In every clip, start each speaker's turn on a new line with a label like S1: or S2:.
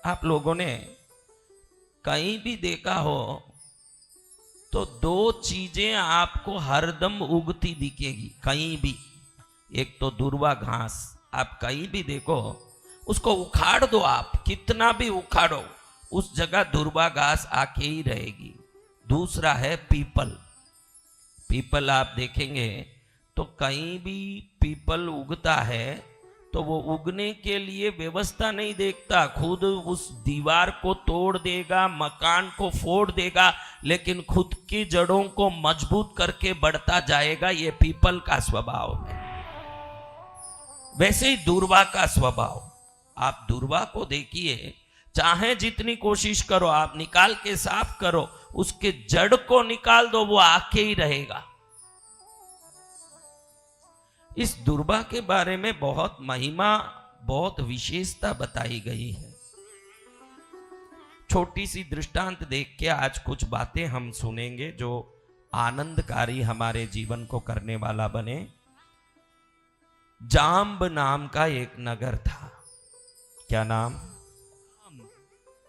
S1: आप लोगों ने कहीं भी देखा हो तो दो चीजें आपको हरदम उगती दिखेगी कहीं भी। एक तो दूर्वा घास, आप कहीं भी देखो उसको उखाड़ दो, आप कितना भी उखाड़ो उस जगह दूर्वा घास आके ही रहेगी। दूसरा है पीपल। पीपल आप देखेंगे तो कहीं भी पीपल उगता है तो वो उगने के लिए व्यवस्था नहीं देखता, खुद उस दीवार को तोड़ देगा, मकान को फोड़ देगा, लेकिन खुद की जड़ों को मजबूत करके बढ़ता जाएगा। ये पीपल का स्वभाव है। वैसे ही दूर्वा का स्वभाव, आप दूर्वा को देखिए, चाहे जितनी कोशिश करो आप निकाल के साफ करो, उसके जड़ को निकाल दो वो आके ही रहेगा। इस दूर्वा के बारे में बहुत महिमा, बहुत विशेषता बताई गई है। छोटी सी दृष्टांत देख के आज कुछ बातें हम सुनेंगे जो आनंदकारी हमारे जीवन को करने वाला बने। जाम्ब नाम का एक नगर था। क्या नाम?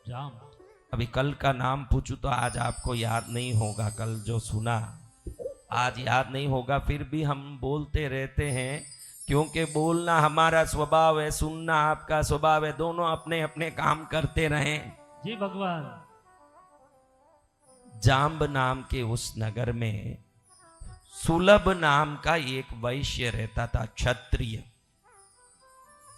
S2: जाम।
S1: अभी कल का नाम पूछूं तो आज आपको याद नहीं होगा, कल जो सुना आज याद नहीं होगा, फिर भी हम बोलते रहते हैं क्योंकि बोलना हमारा स्वभाव है, सुनना आपका स्वभाव है, दोनों अपने अपने काम करते रहें।
S2: जी भगवान।
S1: जाम्ब नाम के उस नगर में सुलभ नाम का एक वैश्य रहता था, क्षत्रिय,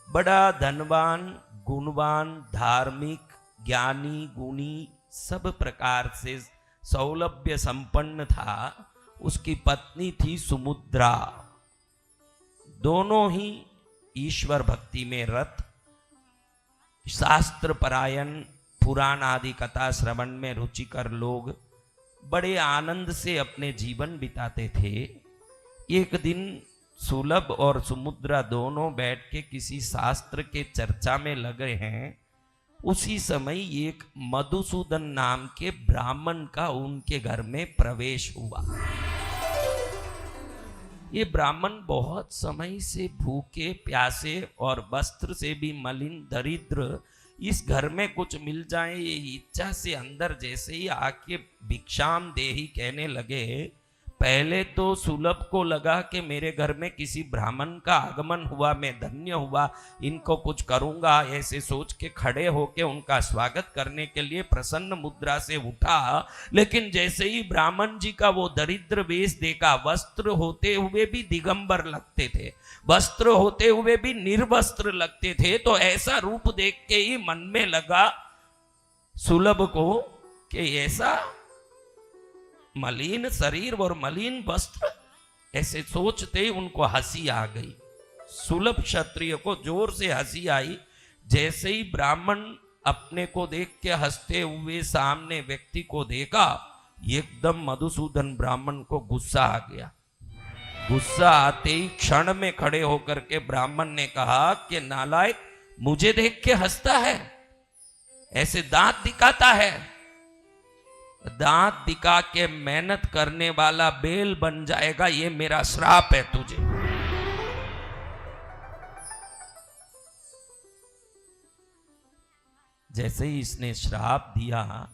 S1: बड़ा धनवान, गुणवान, धार्मिक, ज्ञानी, गुणी, सब प्रकार से सौलभ्य संपन्न था। उसकी पत्नी थी सुमुद्रा। दोनों ही ईश्वर भक्ति में रत, शास्त्र परायण, पुराण आदि कथा श्रवण में रुचिकर लोग बड़े आनंद से अपने जीवन बिताते थे। एक दिन सुलभ और सुमुद्रा दोनों बैठ के किसी शास्त्र के चर्चा में लगे हैं। उसी समय एक मधुसूदन नाम के ब्राह्मण का उनके घर में प्रवेश हुआ। ये ब्राह्मण बहुत समय से भूखे प्यासे और वस्त्र से भी मलिन, दरिद्र, इस घर में कुछ मिल जाए ये इच्छा से अंदर जैसे ही आके भिक्षाम देहि कहने लगे। पहले तो सुलभ को लगा कि मेरे घर में किसी ब्राह्मण का आगमन हुआ, मैं धन्य हुआ, इनको कुछ करूंगा, ऐसे सोच के खड़े होके उनका स्वागत करने के लिए प्रसन्न मुद्रा से उठा। लेकिन जैसे ही ब्राह्मण जी का वो दरिद्र वेश देखा, वस्त्र होते हुए भी दिगंबर लगते थे, वस्त्र होते हुए भी निर्वस्त्र लगते थे, तो ऐसा रूप देख के ही मन में लगा सुलभ को कि ऐसा मलिन शरीर और मलिन वस्त्र, ऐसे सोचते ही उनको हंसी आ गई। सुलभ क्षत्रिय को जोर से हंसी आई। जैसे ही ब्राह्मण अपने को देख के हंसते हुए सामने व्यक्ति को देखा, एकदम मधुसूदन ब्राह्मण को गुस्सा आ गया। गुस्सा आते ही क्षण में खड़े होकर के ब्राह्मण ने कहा कि नालायक, मुझे देख के हंसता है, ऐसे दांत दिखाता है, दांत दिखा के मेहनत करने वाला बेल बन जाएगा, ये मेरा श्राप है तुझे। जैसे ही इसने श्राप दिया,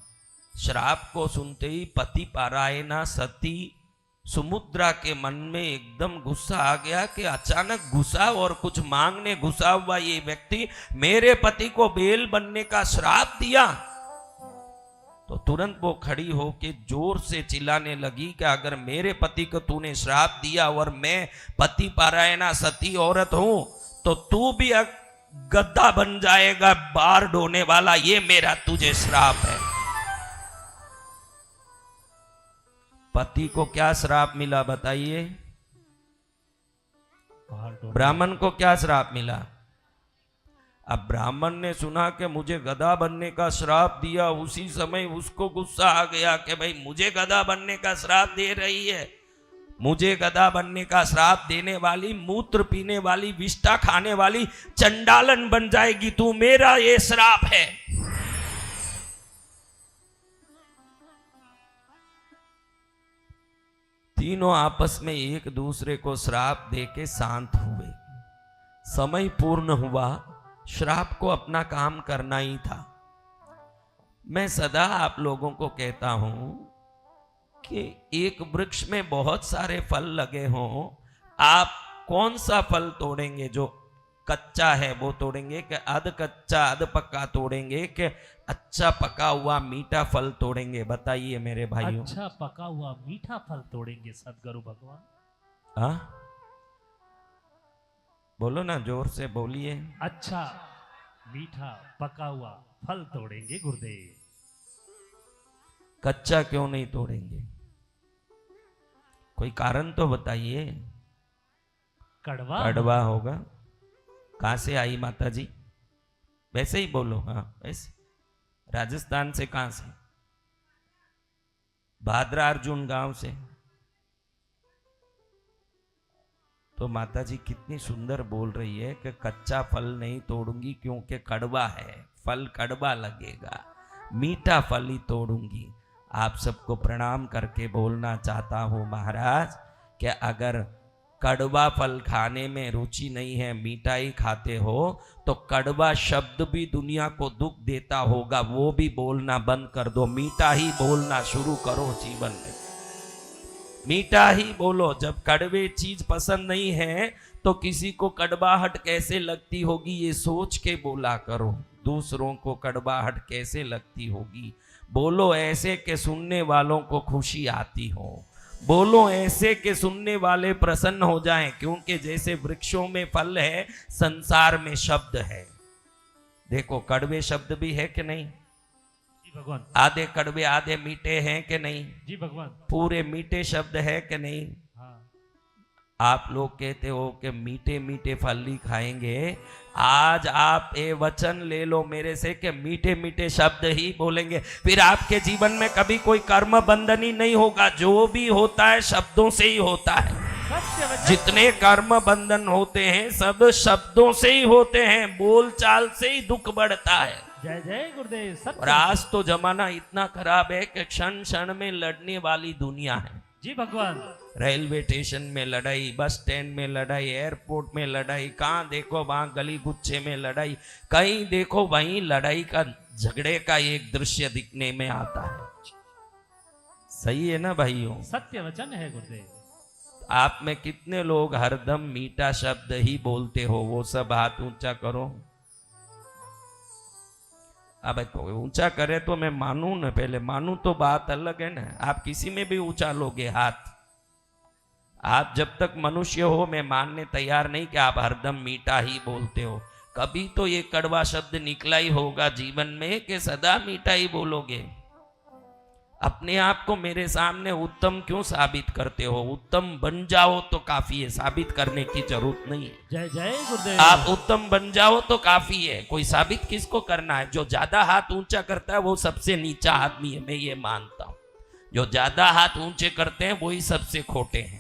S1: श्राप को सुनते ही पति पारायणा सती सुमुद्रा के मन में एकदम गुस्सा आ गया कि अचानक घुसा और कुछ मांगने घुसा हुआ ये व्यक्ति मेरे पति को बेल बनने का श्राप दिया। तो तुरंत वो खड़ी होके जोर से चिल्लाने लगी कि अगर मेरे पति को तूने श्राप दिया और मैं पति पारायणा सती औरत हूं तो तू भी गद्दा बन जाएगा, बार ढोने वाला, ये मेरा तुझे श्राप है। पति को क्या श्राप मिला बताइए? ब्राह्मण को क्या श्राप मिला? अब ब्राह्मण ने सुना कि मुझे गधा बनने का श्राप दिया, उसी समय उसको गुस्सा आ गया कि भाई मुझे गधा बनने का श्राप दे रही है, मुझे गधा बनने का श्राप देने वाली, मूत्र पीने वाली, विष्ठा खाने वाली चंडालन बन जाएगी तू, मेरा ये श्राप है। तीनों आपस में एक दूसरे को श्राप देके शांत हुए। समय पूर्ण हुआ, श्राप को अपना काम करना ही था। मैं सदा आप लोगों को कहता हूं कि एक वृक्ष में बहुत सारे फल लगे हों, आप कौन सा फल तोड़ेंगे? जो कच्चा है वो तोड़ेंगे कि अध कच्चा अध पक्का तोड़ेंगे कि अच्छा पका हुआ मीठा फल तोड़ेंगे? बताइए मेरे भाइयों।
S2: अच्छा पका हुआ मीठा फल तोड़ेंगे सदगुरु भगवान।
S1: हाँ बोलो ना, जोर से बोलिए।
S2: अच्छा मीठा पका हुआ फल तोड़ेंगे गुरुदेव।
S1: कच्चा क्यों नहीं तोड़ेंगे? कोई कारण तो बताइए।
S2: कड़वा
S1: कड़वा होगा। कहां से आई माता जी? वैसे ही बोलो। हाँ वैसे। राजस्थान से? कहां से? भाद्रा अर्जुन गांव से। तो माता जी कितनी सुंदर बोल रही है कि कच्चा फल नहीं तोड़ूंगी क्योंकि कड़वा है, फल कड़वा लगेगा, मीठा फल ही तोड़ूंगी। आप सबको प्रणाम करके बोलना चाहता हूं महाराज कि अगर कड़वा फल खाने में रुचि नहीं है, मीठा ही खाते हो, तो कड़वा शब्द भी दुनिया को दुख देता होगा, वो भी बोलना बंद कर दो। मीठा ही बोलना शुरू करो जीवन में। मीठा ही बोलो। जब कड़वे चीज पसंद नहीं है तो किसी को कड़वाहट कैसे लगती होगी ये सोच के बोला करो। दूसरों को कड़वाहट कैसे लगती होगी, बोलो ऐसे कि सुनने वालों को खुशी आती हो। बोलो ऐसे कि सुनने वाले प्रसन्न हो जाएं, क्योंकि जैसे वृक्षों में फल है, संसार में शब्द है। देखो कड़वे शब्द भी है कि नहीं?
S2: जी भगवान।
S1: आधे कड़वे आधे मीठे हैं कि नहीं?
S2: जी भगवान।
S1: पूरे मीठे शब्द है कि नहीं?
S2: हाँ।
S1: आप लोग कहते हो कि मीठे मीठे फल ही खाएंगे। आज आप ये वचन ले लो मेरे से कि मीठे मीठे शब्द ही बोलेंगे, फिर आपके जीवन में कभी कोई कर्म बंधन ही नहीं होगा। जो भी होता है शब्दों से ही होता है। जितने कर्म बंधन होते हैं सब शब्दों से ही होते हैं। बोल चाल से ही दुख बढ़ता है।
S2: जय जय गुरुदेव। सत्य।
S1: और आज तो जमाना इतना खराब है कि क्षण क्षण में लड़ने वाली दुनिया है।
S2: जी भगवान।
S1: रेलवे स्टेशन में लड़ाई, बस स्टैंड में लड़ाई, एयरपोर्ट में लड़ाई, कहाँ देखो वहां गली गुच्छे में लड़ाई, कहीं देखो वहीं लड़ाई का झगड़े का एक दृश्य दिखने में आता है। सही है ना भाइयों?
S2: सत्य वचन है गुरुदेव।
S1: आप में कितने लोग हरदम मीठा शब्द ही बोलते हो? वो सब हाथ ऊंचा करो। अब ऊंचा करे तो मैं मानूं ना, पहले मानूं तो बात अलग है ना। आप किसी में भी ऊंचा लोगे हाथ। आप जब तक मनुष्य हो मैं मानने तैयार नहीं कि आप हरदम मीठा ही बोलते हो। कभी तो ये कड़वा शब्द निकला ही होगा जीवन में कि सदा मीठा ही बोलोगे। अपने आप को मेरे सामने उत्तम क्यों साबित करते हो? उत्तम बन जाओ तो काफी है, साबित करने की जरूरत नहीं है।
S2: जय जय गुरुदेव।
S1: आप उत्तम बन जाओ तो काफी है। कोई साबित किसको करना है? जो ज्यादा हाथ ऊंचा करता है वो सबसे नीचा आदमी है, मैं ये मानता हूं। जो ज्यादा हाथ ऊंचे करते हैं वही सबसे खोटे हैं।